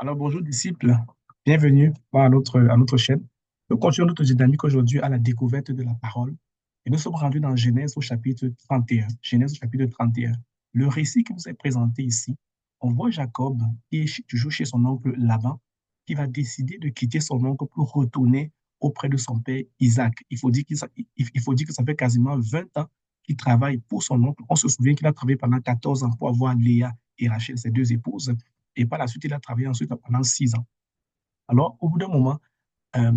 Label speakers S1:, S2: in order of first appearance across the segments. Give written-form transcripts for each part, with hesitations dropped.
S1: Alors, bonjour disciples, bienvenue à notre chaîne. Nous continuons notre dynamique aujourd'hui à la découverte de la parole. Et nous sommes rendus dans Genèse au chapitre 31. Genèse au chapitre 31. Le récit qui nous est présenté ici, on voit Jacob qui est toujours chez son oncle Laban, qui va décider de quitter son oncle pour retourner auprès de son père Isaac. Il faut dire que ça fait quasiment 20 ans qu'il travaille pour son oncle. On se souvient qu'il a travaillé pendant 14 ans pour avoir Léa et Rachel, ses deux épouses. Et par la suite, il a travaillé ensuite pendant 6 ans. Alors, au bout d'un moment, euh,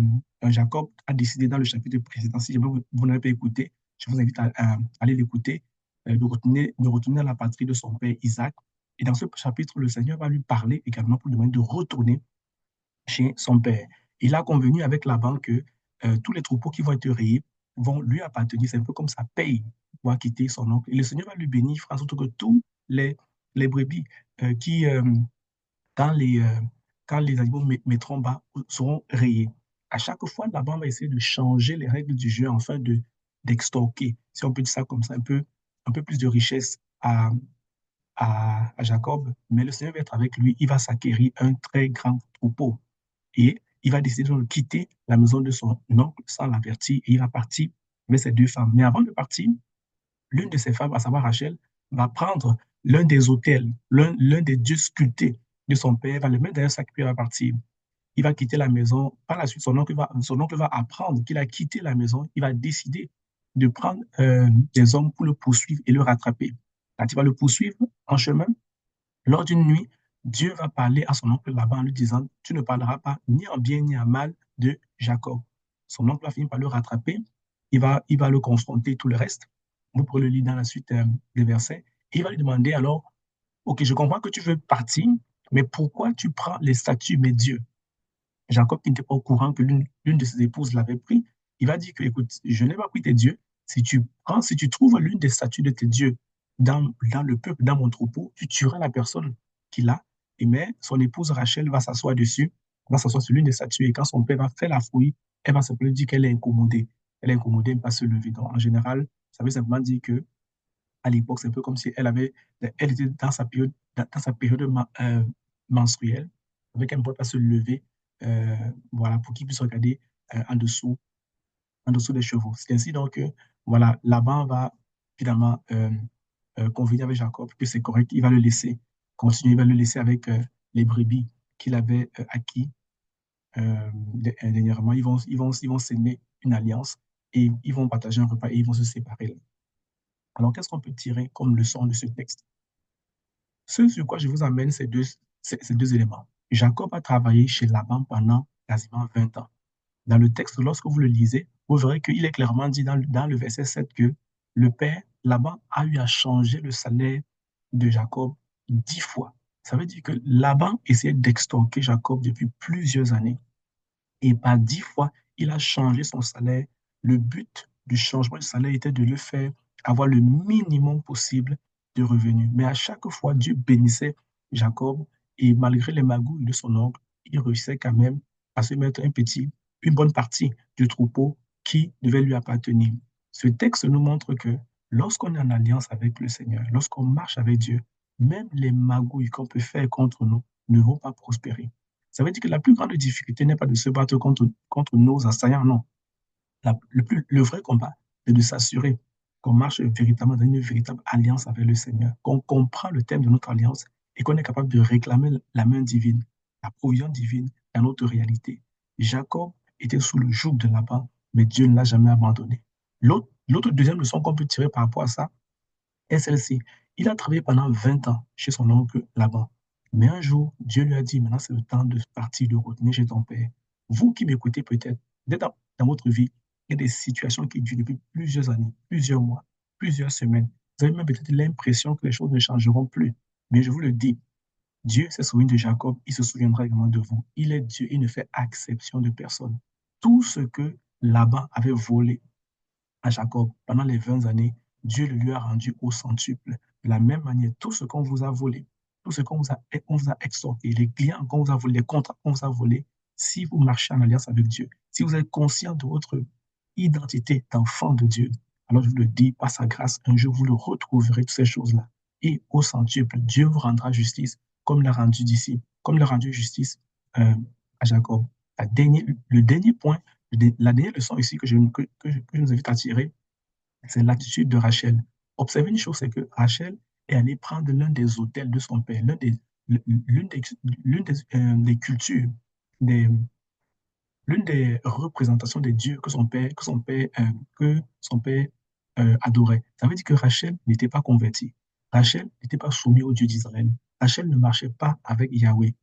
S1: Jacob a décidé dans le chapitre précédent, si jamais vous n'avez pas écouté, je vous invite à aller l'écouter, de retourner à la patrie de son père Isaac. Et dans ce chapitre, le Seigneur va lui parler également pour lui demander de retourner chez son père. Il a convenu avec Laban que tous les troupeaux qui vont être rayés vont lui appartenir. C'est un peu comme sa paye pour quitter son oncle. Et le Seigneur va lui bénir, fera en sorte que tous les brebis qui, quand quand les animaux mettront bas, seront rayés. À chaque fois, la banque va essayer de changer les règles du jeu afin d'extorquer, si on peut dire ça comme ça, un peu plus de richesse à Jacob. Mais le Seigneur va être avec lui, il va s'acquérir un très grand troupeau. Et il va décider de quitter la maison de son oncle sans l'avertir et il va partir avec ses deux femmes. Mais avant de partir, l'une de ses femmes, à savoir Rachel, va prendre l'un des autels, l'un des dieux sculptés de son père, va le mettre derrière sa cuillère à partir. Il va quitter la maison. Par la suite, son oncle va apprendre qu'il a quitté la maison. Il va décider de prendre des hommes pour le poursuivre et le rattraper. Quand il va le poursuivre en chemin, lors d'une nuit, Dieu va parler à son oncle là-bas en lui disant, tu ne parleras pas ni en bien ni en mal de Jacob. Son oncle va finir par le rattraper, il va le confronter, tout le reste. Vous pourrez le lire dans la suite des versets. Et il va lui demander alors, ok, je comprends que tu veux partir, mais pourquoi tu prends les statues, mes dieux? Jacob, qui n'était pas au courant que l'une de ses épouses l'avait pris, il va dire que, écoute, je n'ai pas pris tes dieux. Si tu trouves l'une des statues de tes dieux dans le peuple, dans mon troupeau, tu tueras la personne qui l'a. Et mais son épouse Rachel va s'asseoir dessus, va s'asseoir sur l'une des statues. Et quand son père va faire la fouille, elle va simplement dire qu'elle est incommodée. Elle est incommodée, elle ne peut pas se lever. Donc, en général, ça veut simplement dire que à l'époque, c'est un peu comme si elle était dans sa période menstruelle, avec elle ne pouvait pas se lever, voilà, pour qu'il puisse regarder en dessous des chevaux. C'est ainsi donc que, voilà, Laban va finalement convenir avec Jacob que c'est correct, il va le laisser continuer, il va le laisser avec les brebis qu'il avait acquis dernièrement. Ils vont s'aimer une alliance et ils vont partager un repas et ils vont se séparer. Alors, qu'est-ce qu'on peut tirer comme leçon de ce texte? Ce sur quoi je vous amène ces deux éléments. Jacob a travaillé chez Laban pendant quasiment 20 ans. Dans le texte, lorsque vous le lisez, vous verrez qu'il est clairement dit dans le verset 7 que le père Laban a eu à changer le salaire de Jacob 10 fois. Ça veut dire que Laban essayait d'extorquer Jacob depuis plusieurs années. Et par 10 fois, il a changé son salaire. Le but du changement de salaire était de le faire avoir le minimum possible de revenus. Mais à chaque fois, Dieu bénissait Jacob et malgré les magouilles de son oncle, il réussissait quand même à se mettre une bonne partie du troupeau qui devait lui appartenir. Ce texte nous montre que lorsqu'on est en alliance avec le Seigneur, lorsqu'on marche avec Dieu, même les magouilles qu'on peut faire contre nous ne vont pas prospérer. Ça veut dire que la plus grande difficulté n'est pas de se battre contre nos assaillants, non. Le vrai combat, c'est de s'assurer qu'on marche véritablement dans une véritable alliance avec le Seigneur, qu'on comprend le thème de notre alliance et qu'on est capable de réclamer la main divine, la provision divine dans notre réalité. Jacob était sous le joug de Laban, mais Dieu ne l'a jamais abandonné. L'autre deuxième leçon qu'on peut tirer par rapport à ça est celle-ci. Il a travaillé pendant 20 ans chez son oncle Laban. Mais un jour, Dieu lui a dit, maintenant c'est le temps de partir, de retourner chez ton père. Vous qui m'écoutez peut-être, dans votre vie, il y a des situations qui durent depuis plusieurs années, plusieurs mois, plusieurs semaines. Vous avez même peut-être l'impression que les choses ne changeront plus. Mais je vous le dis, Dieu s'est souvenu de Jacob, il se souviendra également de vous. Il est Dieu, il ne fait exception de personne. Tout ce que Laban avait volé à Jacob pendant les 20 années, Dieu le lui a rendu au centuple. De la même manière, tout ce qu'on vous a volé, tout ce on vous a extorqué, les clients qu'on vous a volés, les contrats qu'on vous a volés, si vous marchez en alliance avec Dieu, si vous êtes conscient de votre identité d'enfant de Dieu, alors je vous le dis, par sa grâce, un jour vous le retrouverez, toutes ces choses-là. Et au centuple, Dieu vous rendra justice comme l'a rendu d'ici. comme il a rendu justice à Jacob. Le dernier point, la dernière leçon ici que je vous invite à tirer, c'est l'attitude de Rachel. Observez une chose, c'est que Rachel est allée prendre l'un des autels de son père, l'une des cultures, des, l'une des représentations des dieux que son père adorait. Ça veut dire que Rachel n'était pas convertie. Rachel n'était pas soumise au Dieu d'Israël. Rachel ne marchait pas avec Yahweh,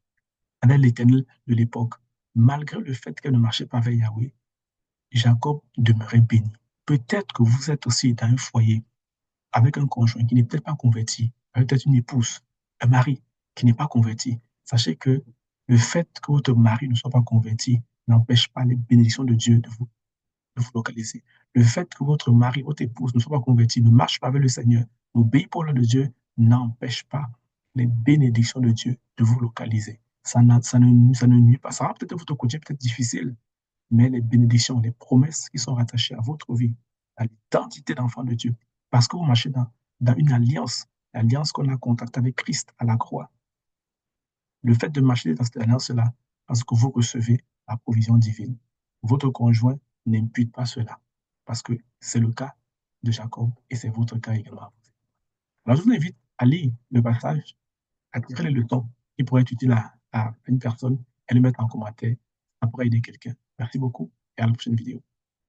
S1: avec l'Éternel de l'époque. Malgré le fait qu'elle ne marchait pas avec Yahweh, Jacob demeurait béni. Peut-être que vous êtes aussi dans un foyer avec un conjoint qui n'est peut-être pas converti, avec peut-être une épouse, un mari qui n'est pas converti. Sachez que le fait que votre mari ne soit pas converti n'empêche pas les bénédictions de Dieu de vous localiser. Le fait que votre mari, votre épouse ne soit pas converti, ne marche pas avec le Seigneur, n'obéit pas à de Dieu, n'empêche pas les bénédictions de Dieu de vous localiser. Ça ne nuit pas. Ça va peut-être votre quotidien peut-être difficile, mais les bénédictions, les promesses qui sont rattachées à votre vie, à l'identité d'enfant de Dieu, parce que vous marchez dans une alliance, l'alliance qu'on a contactée avec Christ à la croix. Le fait de marcher dans cette alliance-là, parce que vous recevez la provision divine. Votre conjoint n'impute pas cela, parce que c'est le cas de Jacob et c'est votre cas également. Alors, je vous invite à lire le passage, à tirer les leçons qui pourraient être utiles à une personne et le mettre en commentaire. Ça pourrait aider quelqu'un. Merci beaucoup et à la prochaine vidéo.